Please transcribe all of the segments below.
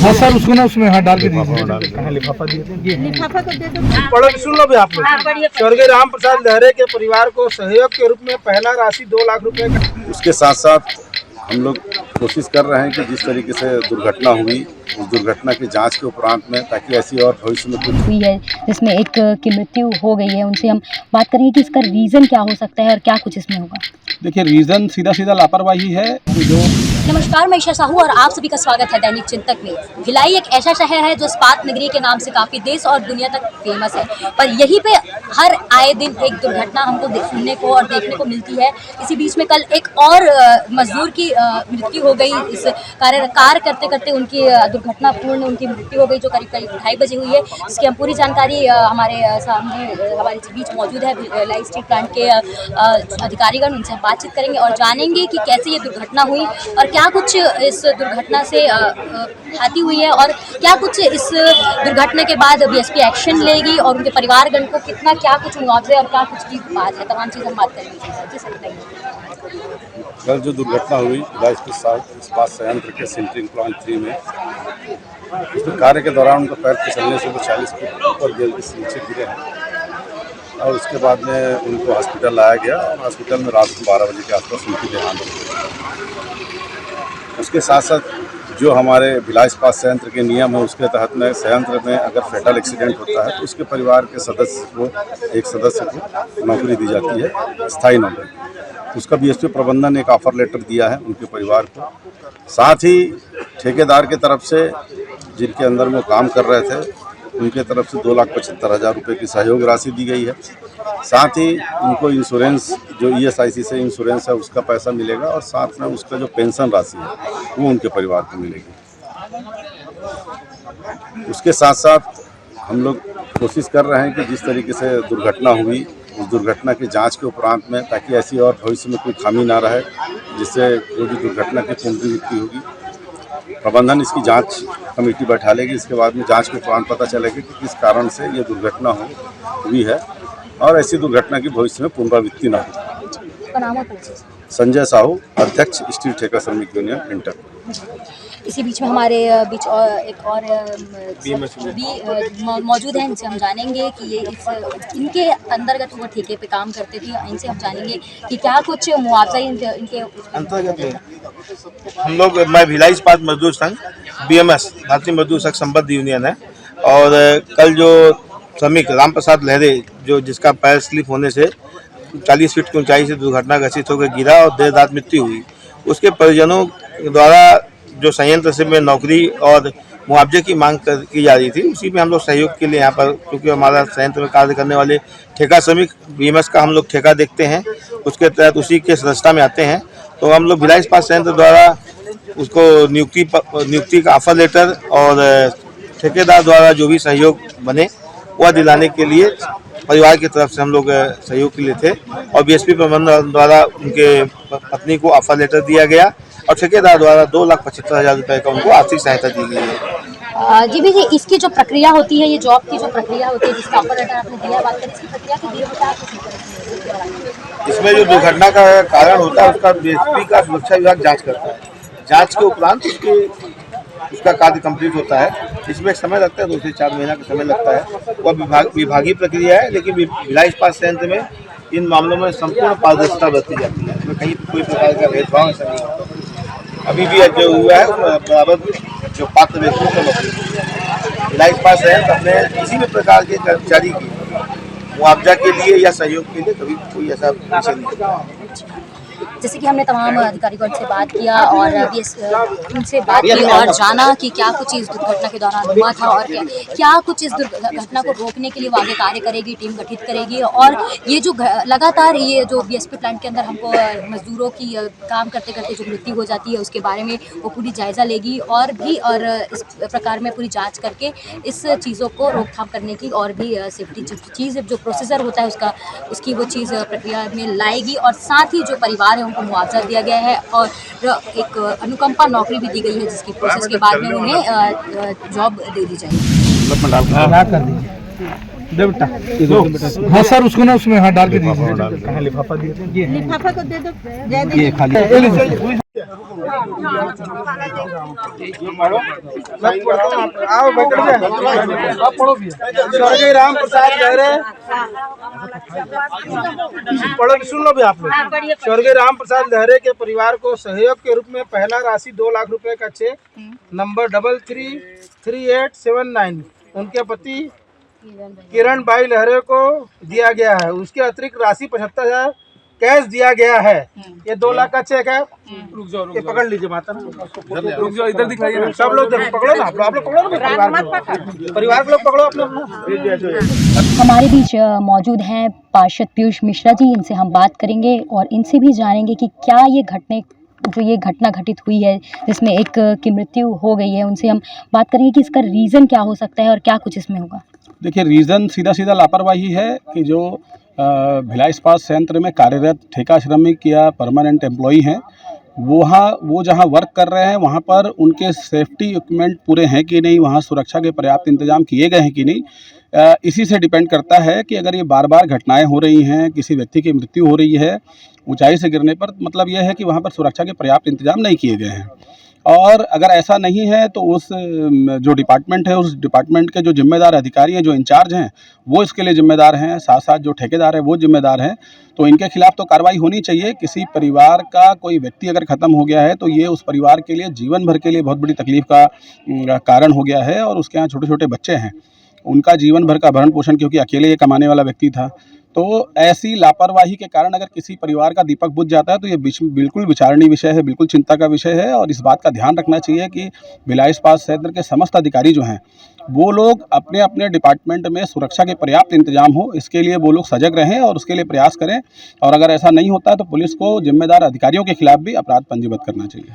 हाँ सर, उसको ना उसमें हाथ डाल के लिफाफा दिए लिफाफा को दे दो। पढ़ो सुन लो भी आप लोग। स्वर्गीय राम प्रसाद लहरे के परिवार को सहयोग के रूप में पहला राशि 2 लाख रुपए का। उसके साथ साथ हम लोग कोशिश कर रहे हैं कि जिस तरीके से दुर्घटना हुई उस दुर्घटना की जांच के उपरांत में, ताकि ऐसी और भविष्य में कुछ हुई है जिसमें एक की मृत्यु हो गई है, उनसे हम बात करेंगे कि इसका रीज़न क्या हो सकता है और क्या कुछ इसमें होगा। देखिए, रीज़न सीधा लापरवाही है जो। नमस्कार, मैं ईशा साहू और आप सभी का स्वागत है दैनिक चिंतक में। भिलाई एक ऐसा शहर है जो इस्पात नगरी के नाम से काफ़ी देश और दुनिया तक फेमस है, पर यहीं पे हर आए दिन एक दुर्घटना हमको सुनने को और देखने को मिलती है। इसी बीच में कल एक और मजदूर की मृत्यु हो गई। इस कार करते करते उनकी दुर्घटनापूर्ण उनकी मृत्यु हो गई, जो करीब 2:30 बजे हुई है। इसकी हम पूरी जानकारी हमारे सामने हमारे बीच मौजूद है भिलाई स्टील प्लांट के अधिकारीगण, उनसे हम बातचीत करेंगे और जानेंगे कि कैसे ये दुर्घटना हुई और क्या कुछ इस दुर्घटना से हाथी हुई है और क्या कुछ इस दुर्घटना के बाद बीएसपी एक्शन लेगी और उनके परिवारगण को कितना क्या कुछ मुआवजे और क्या कुछ की बात है, तमाम चीज़ हम बात करेंगे। जी सर बताइए। कल जो दुर्घटना हुई भिलाई इस्पात संयंत्र के सिंटरिंग प्लांट 3 में, उसमें कार्य के दौरान उनका पैर फिसलने से वो 40 फीट ऊपर नीचे गिरे हैं और उसके बाद में उनको हॉस्पिटल लाया गया और हॉस्पिटल में रात को 12 बजे के आसपास उनकी देहांत हो गई। उसके साथ साथ जो हमारे भिलाई इस्पात संयंत्र के नियम है, उसके तहत में संयंत्र में अगर फेटल एक्सीडेंट होता है तो उसके परिवार के सदस्य को, एक सदस्य को नौकरी दी जाती है, स्थायी नौकरी। उसका बीएसपी प्रबंधन ने एक ऑफर लेटर दिया है उनके परिवार को। साथ ही ठेकेदार की तरफ से जिनके अंदर में काम कर रहे थे, उनके तरफ से 2,75,000 रुपये की सहयोग राशि दी गई है। साथ ही उनको इंश्योरेंस, जो ESIC से इंश्योरेंस है, उसका पैसा मिलेगा और साथ में उसका जो पेंशन राशि है वो उनके परिवार को मिलेगी। उसके साथ साथ हम लोग कोशिश कर रहे हैं कि जिस तरीके से दुर्घटना हुई उस दुर्घटना की जांच के उपरांत में, ताकि ऐसी और भविष्य में कोई खामी ना रहे, जिससे जो भी दुर्घटना की पुनरावृत्ति होगी। प्रबंधन इसकी जांच कमेटी बैठा लेगी। इसके बाद में जांच के उपरांत पता चलेगा कि किस कारण से ये दुर्घटना हुई है और ऐसी दुर्घटना की भविष्य में पुनरावृत्ति न हो। संजय साहू, अध्यक्ष स्टील ठेका श्रमिक यूनियन इंटर। इसी बीच में हमारे बीच एक और भी मौजूद हैं, इनसे हम जानेंगे कि ये इनके अंतर्गत वो ठेके पे काम करते थे। इनसे हम जानेंगे कि क्या कुछ मुआवजा इनके अंतर्गत हम लोग, मैं भिलाई इस्पात मजदूर संघ BMS भारतीय मजदूर संघ संबद्ध यूनियन है, और कल जो श्रमिक राम प्रसाद लहरे, जो जिसका पैर स्लिप होने से 40 फीट की ऊंचाई से दुर्घटनाग्रसित होकर गिरा और देर रात मृत्यु हुई, उसके परिजनों द्वारा जो संयंत्र से में नौकरी और मुआवजे की मांग की जा रही थी, उसी में हम लोग सहयोग के लिए यहाँ पर, क्योंकि हमारा संयंत्र में कार्य करने वाले ठेका श्रमिक BMS का हम लोग ठेका देखते हैं, उसके तहत उसी के सदस्यता में आते हैं। तो हम लोग भिलाई इस्पात संयंत्र द्वारा उसको नियुक्ति का ऑफर लेटर और ठेकेदार द्वारा जो भी सहयोग बने वह दिलाने के लिए परिवार की तरफ से हम लोग सहयोग के लिए थे, और बीएसपी प्रबंधन द्वारा उनके पत्नी को ऑफर लेटर दिया गया और ठेकेदार द्वारा 2,75,000 रुपये का उनको आर्थिक सहायता दी गई है। जी भी, इसकी जो प्रक्रिया होती है, ये जॉब की जो प्रक्रिया होती है, जिसका ऑफर लेटर आपने दिया, बात करें इसकी प्रक्रिया की होता है। इसमें जो दुर्घटना का कारण होता है उसका बीएसपी का सुरक्षा विभाग जाँच करता है। जाँच के उपरांत उसका कार्य कंप्लीट होता है। इसमें एक समय लगता है, 2 से 4 महीना का समय लगता है। वह विभागीय प्रक्रिया है, लेकिन भिलाई इस्पात संयंत्र में इन मामलों में संपूर्ण पारदर्शिता बरती जाती है। इसमें कहीं कोई प्रकार का भेदभाव ऐसा नहीं होता। अभी भी जो हुआ है बराबर जो पात्र व्यक्तियों को नौकरी। भिलाई इस्पात संयंत्र अपने किसी भी प्रकार के कर्मचारी की मुआवजा के लिए या सहयोग के लिए कभी कोई ऐसा पीछे नहीं करता। जैसे कि हमने तमाम अधिकारियों से बात किया और उनसे बात की और जाना कि क्या कुछ इस दुर्घटना के दौरान हुआ था और क्या कुछ इस दुर्घटना को रोकने के लिए वो आगे कार्य करेगी, टीम गठित करेगी। और ये जो लगातार ये जो बीएसपी प्लांट के अंदर हमको मजदूरों की काम करते करते जो मृत्यु हो जाती है, उसके बारे में वो पूरी जायज़ा लेगी और इस प्रकार में पूरी जाँच करके इस चीज़ों को रोकथाम करने की और भी सेफ्टी चीज़ जो प्रोसीजर होता है उसकी वो चीज़ प्रक्रिया में लाएगी। और साथ ही जो परिवार है उनको मुआवजा दिया गया है और एक अनुकंपा नौकरी भी दी गई है, जिसकी प्रोसेस के बाद में उन्हें जॉब दे दी जाएगी। दे बेटा। हाँ सर, उसको ना उसमें हाथ डाल के दीजिए। लिफाफा दिए। लिफाफा को दे दो। ये खाली आओ स्वर्गीय राम प्रसाद लहरे, पढ़ो सुन लो भी आप लोग। स्वर्गीय राम प्रसाद लहरे के परिवार को सहयोग के रूप में पहला राशि 2 लाख रुपए का चेक नंबर 333879 उनके पति किरण बाई लहरे को दिया गया है। उसके अतिरिक्त राशि 75,000 कैश दिया गया है। ये 2 लाख का चेक है। ये पकड़ लीजिए माता, रुक जाओ, इधर दिखाइए ना। सब लोग पकड़ो ना, आप लोग पकड़ो ना, परिवार के लोग पकड़ो अपने। हमारे बीच मौजूद हैं पार्षद पीयूष मिश्रा जी, इनसे हम बात करेंगे और इनसे भी जानेंगे कि क्या ये घटना घटित हुई है जिसमें एक की मृत्यु हो गई है, उनसे हम बात करेंगे कि इसका रीज़न क्या हो सकता है और क्या कुछ इसमें होगा। देखिए, रीज़न सीधा लापरवाही है कि जो भिलाई इस्पात संयंत्र में कार्यरत ठेका श्रमिक या परमानेंट एम्प्लॉई हैं, वो जहां वर्क कर रहे हैं वहां पर उनके सेफ्टी इक्विपमेंट पूरे हैं कि नहीं, वहां सुरक्षा के पर्याप्त इंतजाम किए गए हैं कि नहीं, इसी से डिपेंड करता है कि अगर ये बार बार घटनाएं हो रही हैं, किसी व्यक्ति की मृत्यु हो रही है ऊंचाई से गिरने पर, मतलब यह है कि वहां पर सुरक्षा के पर्याप्त इंतजाम नहीं किए गए हैं। और अगर ऐसा नहीं है तो उस जो डिपार्टमेंट है, उस डिपार्टमेंट के जो जिम्मेदार अधिकारी हैं, जो इंचार्ज हैं, वो इसके लिए जिम्मेदार हैं, साथ साथ जो ठेकेदार है वो जिम्मेदार हैं। तो इनके खिलाफ तो कार्रवाई होनी चाहिए। किसी परिवार का कोई व्यक्ति अगर ख़त्म हो गया है तो ये उस परिवार के लिए जीवन भर के लिए बहुत बड़ी तकलीफ का कारण हो गया है। और उसके यहाँ छोटे छोटे बच्चे हैं, उनका जीवन भर का भरण पोषण, क्योंकि अकेले ये कमाने वाला व्यक्ति था। तो ऐसी लापरवाही के कारण अगर किसी परिवार का दीपक बुझ जाता है तो ये बिल्कुल विचारणीय विषय है, बिल्कुल चिंता का विषय है। और इस बात का ध्यान रखना चाहिए कि भिलाई इस्पात संयंत्र के समस्त अधिकारी जो हैं वो लोग अपने अपने डिपार्टमेंट में सुरक्षा के पर्याप्त इंतजाम हो, इसके लिए वो लोग सजग रहें और उसके लिए प्रयास करें। और अगर ऐसा नहीं होता है तो पुलिस को जिम्मेदार अधिकारियों के खिलाफ भी अपराध पंजीबद्ध करना चाहिए।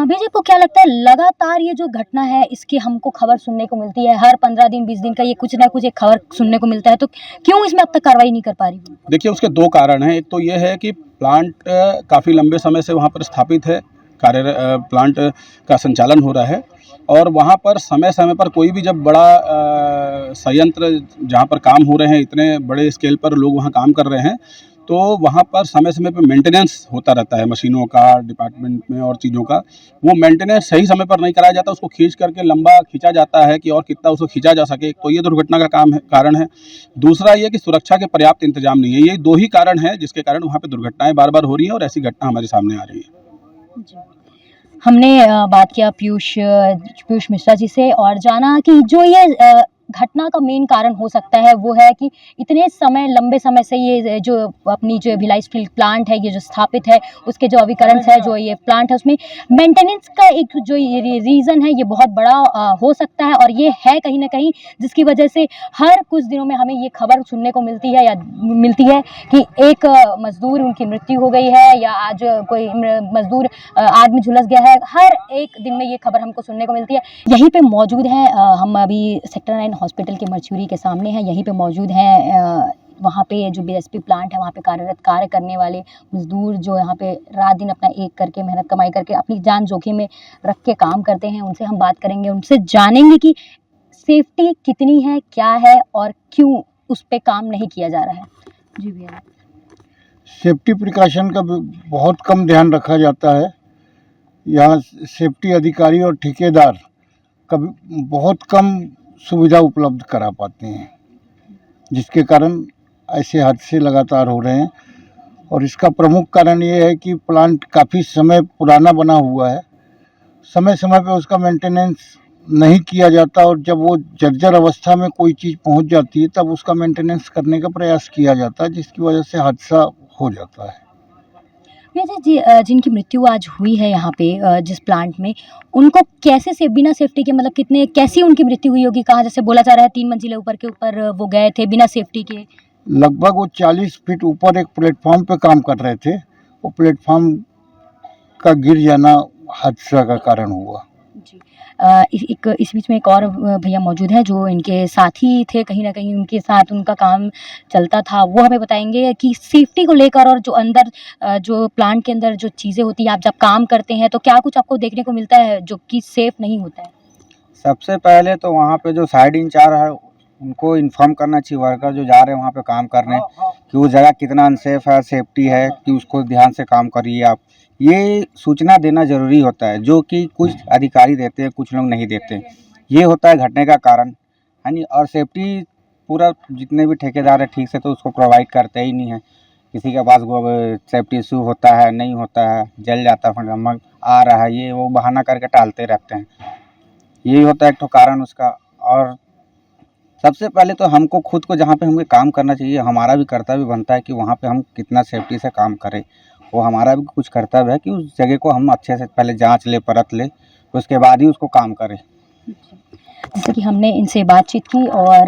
भैया को क्या लगता है, लगातार ये जो घटना है इसकी हमको खबर सुनने को मिलती है, हर 15 दिन 20 दिन का ये कुछ ना कुछ एक खबर सुनने को मिलता है, तो क्यों इसमें अब तक कार्रवाई नहीं कर पा रही? देखिए, उसके 2 कारण हैं। एक तो ये है कि प्लांट काफ़ी लंबे समय से वहाँ पर स्थापित है, प्लांट का संचालन हो रहा है और वहाँ पर समय समय पर कोई भी जब बड़ा संयंत्र जहाँ पर काम हो रहे हैं, इतने बड़े स्केल पर लोग वहाँ काम कर रहे हैं, तो वहाँ पर समय समय पर मेंटेनेंस होता रहता है मशीनों का, डिपार्टमेंट में और चीज़ों का। वो मेंटेनेंस सही समय पर नहीं कराया जाता, उसको खींच करके लंबा खींचा जाता है कि और कितना उसको खींचा जा सके। तो ये दुर्घटना का कारण है। दूसरा ये कि सुरक्षा के पर्याप्त इंतजाम नहीं है। ये 2 ही कारण हैं जिसके कारण वहाँ पर दुर्घटनाएँ बार बार हो रही हैं और ऐसी घटना हमारे सामने आ रही है। हमने बात किया पीयूष मिश्रा जी से और जाना कि जो ये घटना का मेन कारण हो सकता है वो है कि इतने लंबे समय से ये जो अपनी जो भिलाई स्टील प्लांट है, ये जो स्थापित है, उसके जो अभिकरण है, जो ये प्लांट है, उसमें मेंटेनेंस का एक जो रीज़न है ये बहुत बड़ा हो सकता है। और ये है कहीं ना कहीं जिसकी वजह से हर कुछ दिनों में हमें ये खबर सुनने को मिलती है कि एक मजदूर उनकी मृत्यु हो गई है या आज कोई मजदूर आग में झुलस गया है। हर एक दिन में ये खबर हमको सुनने को मिलती है। यहीं पे मौजूद हैं हम अभी सेक्टर 9 हॉस्पिटल के मरचूरी के सामने हैं, यहीं पे मौजूद हैं। वहाँ पे जो बीएसपी प्लांट है वहाँ पे कार्यरत कार्य करने वाले मजदूर जो यहाँ पे रात दिन अपना एक करके मेहनत कमाई करके अपनी जान जोखिम में रख के काम करते हैं। उनसे हम बात करेंगे, उनसे जानेंगे कि सेफ्टी कितनी है, क्या है और क्यों उस पर काम नहीं किया जा रहा है। जी भैया, सेफ्टी प्रिकॉशन का बहुत कम ध्यान रखा जाता है। यहाँ सेफ्टी अधिकारी और ठेकेदार कभी बहुत कम सुविधा उपलब्ध करा पाते हैं, जिसके कारण ऐसे हादसे लगातार हो रहे हैं। और इसका प्रमुख कारण ये है कि प्लांट काफ़ी समय पुराना बना हुआ है, समय समय पे उसका मेंटेनेंस नहीं किया जाता और जब वो जर्जर अवस्था में कोई चीज़ पहुंच जाती है तब उसका मेंटेनेंस करने का प्रयास किया जाता है, जिसकी वजह से हादसा हो जाता है। जी, जिनकी मृत्यु आज हुई है यहाँ पे जिस प्लांट में, उनको कैसे से बिना सेफ्टी के, मतलब कैसी उनकी मृत्यु हुई होगी? कहाँ, जैसे बोला जा रहा है 3 मंजिले ऊपर के ऊपर वो गए थे बिना सेफ्टी के। लगभग वो 40 फीट ऊपर एक प्लेटफॉर्म पे काम कर रहे थे, वो प्लेटफॉर्म का गिर जाना हादसा का कारण हुआ। जी, इस बीच में एक और भैया मौजूद हैं जो इनके साथी थे, कहीं ना कहीं उनके साथ उनका काम चलता था। वो हमें बताएंगे कि सेफ्टी को लेकर और जो अंदर जो प्लांट के अंदर जो चीज़ें होती हैं, आप जब काम करते हैं तो क्या कुछ आपको देखने को मिलता है जो कि सेफ़ नहीं होता है? सबसे पहले तो वहाँ पे जो साइड इंचार्ज है उनको इन्फॉर्म करना चाहिए, वर्कर जो जा रहे हैं वहाँ पे काम करने, कि वो जगह कितना अनसेफ है, सेफ्टी है कि उसको ध्यान से काम करिए आप। ये सूचना देना ज़रूरी होता है, जो कि कुछ अधिकारी देते हैं, कुछ लोग नहीं देते। ये होता है घटने का कारण, है नहीं। और सेफ्टी पूरा जितने भी ठेकेदार है ठीक से तो उसको प्रोवाइड करते ही नहीं है। किसी के पास सेफ्टी इशू होता है, नहीं होता है, जल जाता है, नमक आ रहा है, ये वो बहाना करके टालते रहते हैं। यही होता है एक तो कारण उसका। और सबसे पहले तो हमको खुद को जहाँ पे हमें काम करना चाहिए, हमारा भी कर्तव्य बनता है कि वहाँ पे हम कितना सेफ्टी से काम करें। वो हमारा भी कुछ कर्तव्य है कि उस जगह को हम अच्छे से पहले जांच ले, परख ले, उसके बाद ही उसको काम करें। जैसे कि हमने इनसे बातचीत की और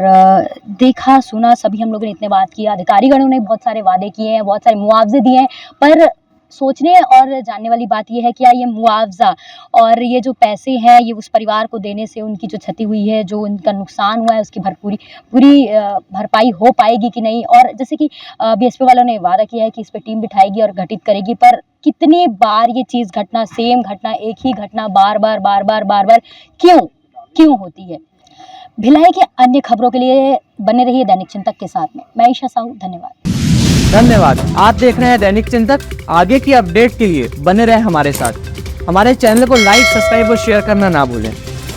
देखा सुना, सभी हम लोगों ने इतने बात किया। अधिकारीगणों ने बहुत सारे वादे किए हैं, बहुत सारे मुआवजे दिए हैं, पर सोचने और जानने वाली बात यह है कि क्या ये मुआवजा और ये जो पैसे हैं ये उस परिवार को देने से उनकी जो क्षति हुई है, जो उनका नुकसान हुआ है, उसकी पूरी भरपाई हो पाएगी कि नहीं। और जैसे कि बीएसपी वालों ने वादा किया है कि इस पर टीम बिठाएगी और गठित करेगी, पर कितनी बार ये चीज़ घटना, सेम घटना, एक ही घटना बार बार क्यों होती है। भिलाई के अन्य खबरों के लिए बने रहिए दैनिक चिंतक के साथ में। मैं ईशा साहू, धन्यवाद। आप देख रहे हैं दैनिक चिंतक। आगे की अपडेट के लिए बने रहें हमारे साथ। हमारे चैनल को लाइक, सब्सक्राइब और शेयर करना ना भूलें।